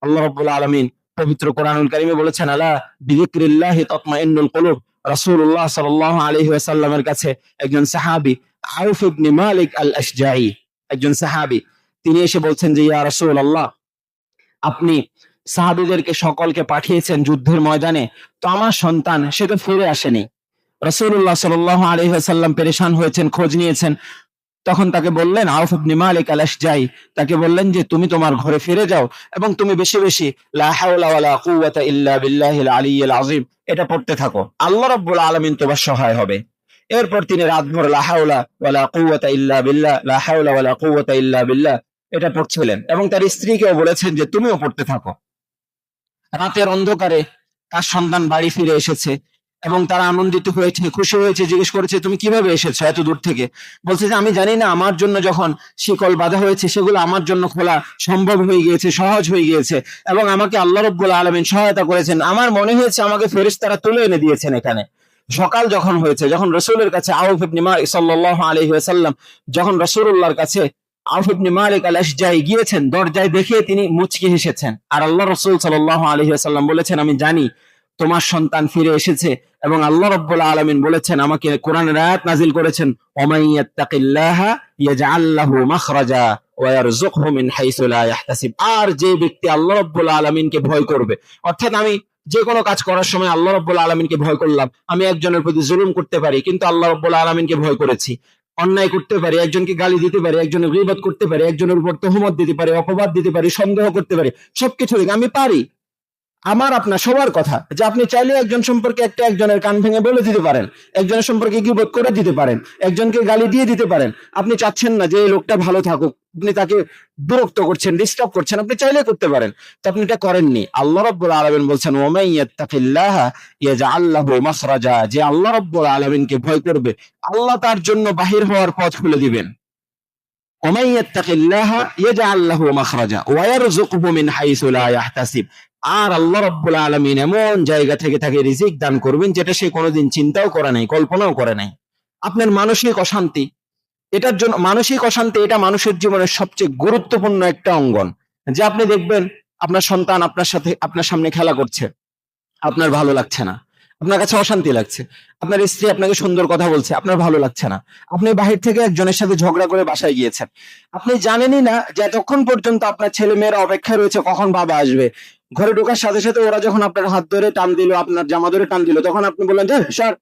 আল্লাহ রাব্বুল আলামিন পবিত্র কোরআনুল কারীমে বলেছেন, আলা বিযিকরিল্লাহি তাতমাইন্নুল কুলুব। রাসূলুল্লাহ সাল্লাল্লাহু আলাইহি ওয়াসাল্লামের কাছে একজন সাহাবী আউফ ইবনে মালিক আল আশজাঈ, একজন সাহাবী, তিনি এসে বলছেন যে ইয়া রাসূলুল্লাহ, আপনি সাহাবীদেরকে সকলকে পাঠিয়েছেন যুদ্ধের ময়দানে, তো আমার সন্তান সে তো ফিরে আসেনি। রাসূলুল্লাহ সাল্লাল্লাহু আলাইহি ওয়াসাল্লাম পেরেশান হয়েছেন, খোঁজ নিয়েছেন। তখন তাকে বললেন, আউফ ইবনে মালিক আল আশজাঈ তাকে বললেন যে তুমি তোমার ঘরে ফিরে যাও এবং তুমি বেশি বেশি লা হাওলা ওয়ালা কুওয়াতা ইল্লা বিল্লাহিল আলিয়্যিল আযীম এটা পড়তে থাকো, আল্লাহ রাব্বুল আলামিন তোমার সহায় হবে। এরপর তিনি রাতভর লা হাওলা ওয়ালা কুওয়াতা ইল্লা বিল্লাহ, লা হাওলা ওয়ালা কুওয়াতা ইল্লা বিল্লাহ এটা পড়ছিলেন এবং তার স্ত্রীকেও বলেছেন যে তুমিও পড়তে থাকো। রাতের অন্ধকারে তার সন্তান বাড়ি ফিরে এসেছে এবং তারা আনন্দিত হয়েছে, খুশি হয়েছে, জিজ্ঞেস করেছে তুমি কিভাবে এসেছো এত দূর থেকে? বলছে যে আমি জানি না, আমার জন্য যখন শিকল বাঁধা হয়েছে সেগুলো আমার জন্য খোলা সম্ভব হয়ে গিয়েছে, সহজ হয়ে গিয়েছে এবং আমাকে আল্লাহ রাব্বুল আলামিন সহায়তা করেছেন। আমার মনে হয়েছে আমাকে ফেরেশতারা তুলে এনে দিয়েছেন এখানে। সকাল যখন হয়েছে, যখন রাসূলের কাছে আউফ ইবনে মালিক সাল্লাল্লাহু আলাইহি ওয়াসাল্লাম যখন রাসূলুল্লাহর কাছে আউফ ইবনে মালিক আল আশজাঈ গিয়েছেন, দরজায় দেখে তিনি মুচকি হেসেছেন আর আল্লাহ রাসূল সাল্লাল্লাহু আলাইহি ওয়াসাল্লাম বলেছেন, আমি জানি তোমার সন্তান ফিরে এসেছে এবং আল্লাহ রাব্বুল আলামিন বলেছেন, আমাকে কোরআনের আয়াত নাযিল করেছেন, ওয়া ইয়াত্তাকিল্লাহা ইয়াজআল লাহু মাখরাজা ওয়া ইয়ারযুকহু মিন হাইসু লা ইয়াহতাসিব। আর যে ব্যক্তি আল্লাহ রাব্বুল আলামিনকে ভয় করবে, অর্থাৎ আমি যে কোনো কাজ করার সময় আল্লাহ রাব্বুল আলামিনকে ভয় করলাম। আমি একজনের প্রতি জুলুম করতে পারি কিন্তু আল্লাহ রাব্বুল আলামিনকে ভয় করেছি, অন্যায় করতে পারি, একজনকে গালি দিতে পারি, একজনের গীবত করতে পারি, একজনের উপর তহমত দিতে পারি, অপবাদ দিতে পারি, সন্দেহ করতে পারি, সবকিছু আমি পারি। আমার আপনার সবার কথা যে আপনি চাইলে একজন সম্পর্কে একজনের কান ভেঙে বলে দিতে পারেন, একজনের সম্পর্কে গীবত করে দিতে পারেন, একজনকে গালি দিয়ে দিতে পারেন। আপনি চাচ্ছেন না যে এই লোকটা ভালো থাকুক, আপনি তাকে বিরক্ত করছেন, ডিস্টার্ব করছেন, আপনি চাইলে করতে পারেন, তো আপনি এটা করেননি। আল্লাহ রাব্বুল আলামিন বলছেন, ওয়া মান ইয়াত্তাকিল্লাহা ইয়াজআল লাহু মাখরাজা, যে আল্লাহ রাব্বুল আলামিনকে ভয় করবে আল্লাহ তার জন্য বাহির হওয়ার পথ খুলে দিবেন। ওয়া মান ইয়াত্তাকিল্লাহা ইয়াজআল লাহু মাখরাজা ওয়া ইয়ারযুকহু মিন হাইসু লা ইয়াহতাসিব, আর আল্লাহ রাব্বুল আলামিন এমন জায়গা থেকে তাকে রিজিক দান করবেন যেটা সে কোনোদিন চিন্তাও করে নাই, কল্পনাও করে নাই। আপনার মানসিক অশান্তি, এটার জন্য মানসিক অশান্তি এটা মানুষের জীবনের সবচেয়ে গুরুত্বপূর্ণ একটা অঙ্গন। যে আপনি দেখবেন আপনার সন্তান আপনার সামনে খেলা করছে, আপনার ভালো লাগছে না, আপনার কাছে অশান্তি লাগছে। আপনার স্ত্রী আপনাকে সুন্দর কথা বলছে, আপনার ভালো লাগছে না। আপনি বাহির থেকে একজনের সাথে ঝগড়া করে বাসায় গিয়েছেন, আপনি জানেনই না যে এতক্ষণ পর্যন্ত আপনার ছেলে মেয়েরা অপেক্ষায় রয়েছে কখন বাবা আসবে। ঘরে ঢোকার সাথে সাথে ওরা যখন আপনার হাত ধরে টান দিল, আপনার জামা ধরে টান দিল, তখন আপনি বললেন যে স্যার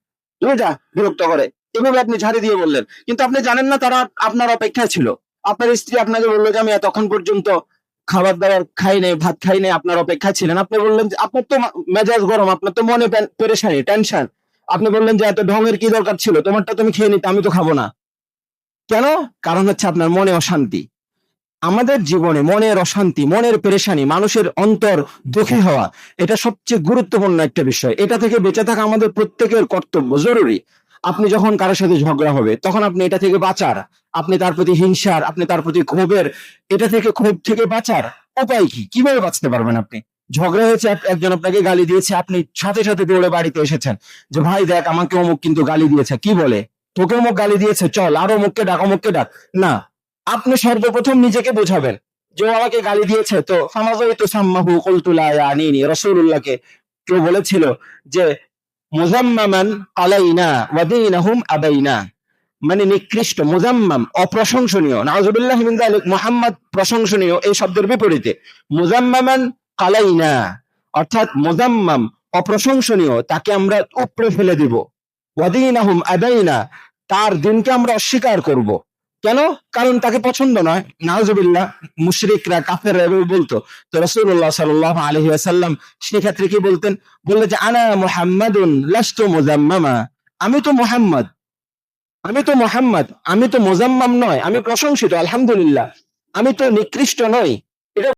তুমি যা, বিরক্ত করে, এভাবে আপনি ঝাড়ি দিয়ে বললেন। কিন্তু আপনি জানেন না তারা আপনার অপেক্ষায় ছিল। আপনার স্ত্রী আপনাকে বললো যে আমি এতক্ষণ পর্যন্ত খাবার দাবার খাই নাই, ভাত খাই নাই, আপনার অপেক্ষা ছিলেন। আপনি বললেন যে আপনার তো মেজাজ গরম, আপনার তো মনে পেরেশানি, টেনশন। আপনি বললেন যে এত ঢঙের কি দরকার ছিল, তোমারটা তুমি খেয়ে নিতে, আমি তো খাবো না। কেন? কারণ হচ্ছে আপনার মনে অশান্তি। আমাদের জীবনে মনের অশান্তি, মনের পেরেশানি, মানুষের অন্তর দুঃখী হওয়া, এটা সবচেয়ে গুরুত্বপূর্ণ একটা বিষয়। এটা থেকে বেঁচে থাকা আমাদের প্রত্যেকের কর্তব্য, জরুরি। আপনি যখন কারোর সাথে ঝগড়া হবে তখন আপনি এটা থেকে বাঁচার, আপনি তার প্রতি হিংসার, আপনি তার প্রতি ক্ষোভের, এটা থেকে ক্ষোভ থেকে বাঁচার উপায় কি? কিভাবে বাঁচতে পারবেন আপনি? ঝগড়া হয়েছে, একজন আপনাকে গালি দিয়েছে, আপনি সাথে সাথে দৌড়ে বাড়িতে এসেছেন যে ভাই দেখ আমাকে অমুক কিন্তু গালি দিয়েছে। কি বলে? তোকে অমুক গালি দিয়েছে, চল আরো অমুককে ডাক, অমুককে ডাক। না, আপনি সর্বপ্রথম নিজেকে বোঝাবেন যে ও আমাকে গালি দিয়েছে, তো ফামাযাইতু সাম্মাহু কুলতু লা ইয়ানিনি। রাসূলুল্লাহকে কেউ বলেছিল যে মুযাম্মামান আলাইনা ওয়া দীনুহুম আবাইনা, মানে নিকৃষ্ট, মুযাম্মাম অপ্রশংসনীয়, নাউযুবিল্লাহি মিন যালিক। মুহাম্মদ প্রশংসনীয়, এই শব্দের বিপরীতে মুযাম্মামান আলাইনা, অর্থাৎ মুযাম্মাম অপ্রশংসনীয়, তাকে আমরা উপরে ফেলে দিব। ওয়া দীনুহুম আবাইনা, তার দিনকে আমরা অস্বীকার করব। কেন? কারণ তাকে পছন্দ নয়। নাউজুবিল্লাহ, মুশরিকরা, কাফেররা এভাবে বলতো। তো রাসূলুল্লাহ সাল্লাল্লাহু আলাইহি ওয়াসাল্লাম সেক্ষেত্রে কি বলতেন? বললেন যে আনা মুহাম্মাদুন লাস্তু মুযাম্মামা, আমি তো মুহাম্মদ, আমি তো মুযাম্মাম নয়, আমি প্রশংসিত, আলহামদুলিল্লাহ, আমি তো নিকৃষ্ট নই।